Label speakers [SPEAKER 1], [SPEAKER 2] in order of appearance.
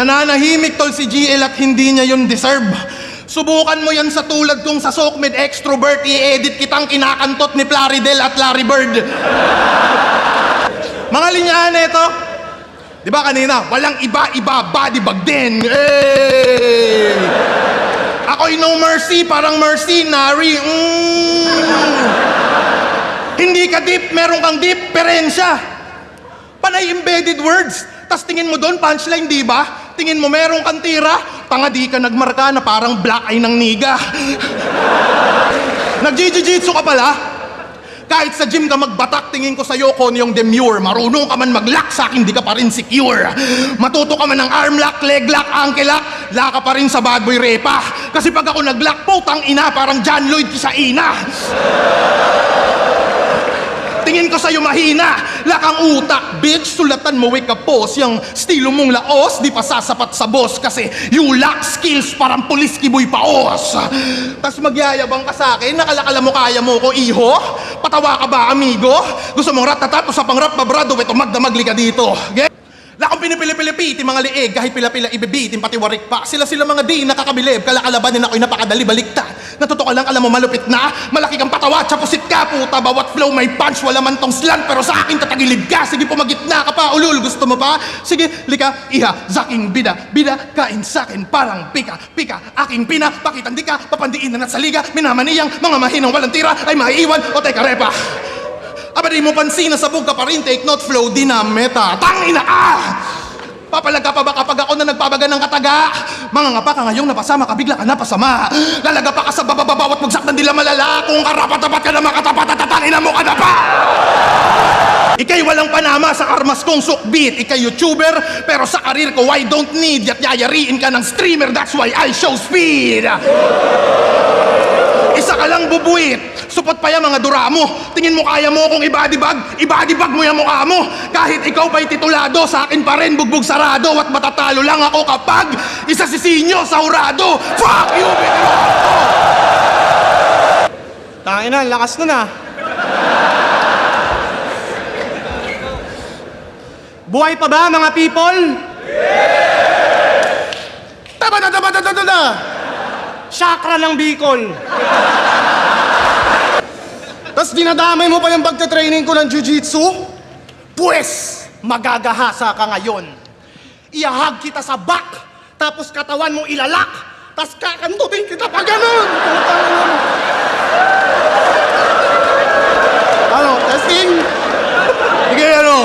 [SPEAKER 1] Nananahimik tol si GL at hindi niya yun deserve. Subukan mo yan sa tulad kong sa Sokmed Extrovert, i-edit kitang kinakantot ni Plaridel at Larry Bird. Mga linyahan ito, di ba kanina, walang iba-iba, body bag din. Hey! Ako'y no mercy, parang mercenary. Hindi ka deep, meron kang diferensya. Panay embedded words. Tas tingin mo doon, punchline, di ba? Tingin mo meron kang tira, tanga di ka nagmarka na parang black eye ng niga. Nag-jiu-jitsu ka pala? Kahit sa gym ka magbatak, tingin ko sa'yo kon yung demure. Marunong ka man mag-lock, sa akin di ka pa rin secure. Matuto ka man ng arm lock, leg lock, ankle lock, la ka pa rin sa bad boy repa. Kasi pag ako nag-lock, putang ina, parang John Lloyd Kisaina. Tingin ko sa'yo mahina, lakang utak, bitch, sulatan mo wake up post. Yung estilo mong laos, di pa sasapat sa boss. Kasi you lack skills, parang pulis kiboy paos. Tas magyayabang ka sa'kin, nakalakala mo kaya mo ko, iho? Patawa ka ba, amigo? Gusto mong ratatato sa pangrap na brado, ito magdamagli ka dito. Lakang pinipili-pilipiti, mga liig, kahit pila-pila ibibitin, pati warik pa. Sila mga di nakakabilib, kalakalabanin ako'y napakadali baliktad. Natuto ka lang, alam mo malupit na, malaki kang patawa, tsapusit ka, puta, bawat flow may punch, wala man tong slant, pero sa akin tatagilid ka, sige pumagitna ka pa, ulul, gusto mo pa? Sige, lika, iha, zaking bida, kain sakin, parang pika, aking pina, pakitandi ka, papandiin na sa liga, minamaniyang, mga mahinang walang tira, ay maiiwan, o teka repa. Aba di mo pansin na sabog ka pa rin, take note, flow di na meta. Tangina ka! Papalag ka pa ba kapag ako na nagpabaga ng kataga? Mga ngapa ka ngayong napasama ka, bigla ka napasama. Lalaga pa ka sa bababa at magsak ng dila malala. Kung karapat-dapat ka na makatapat at tatangina mo ka na pa! Ika'y walang panama sa karmas kong sukbit. Ika'y YouTuber, pero sa karir ko, I don't need. At yayariin ka ng streamer, that's why I show speed. Isa ka lang bubuit. Supot pa yan mga dura mo. Tingin mo kaya mo kung ibadibag mo yung mukha mo. Kahit ikaw pa'y titulado, sa akin pa rin bugbog sarado. At matatalo lang ako kapag isa si Sinyo sa hurado. Fuck you, Pedro!
[SPEAKER 2] Tangina, lakas nun ah. Buhay pa ba mga people?
[SPEAKER 1] Tama na!
[SPEAKER 2] Chakra ng Bicol.
[SPEAKER 1] Tapos dinadamay mo pa yung pagtatraining ko ng jiu-jitsu?
[SPEAKER 2] Pues, magagahasa ka ngayon. Iahag kita sa back, tapos katawan mo ilalak, tapos kakantutin kita pa ganun.
[SPEAKER 1] Ano? Testing? Sige, ano?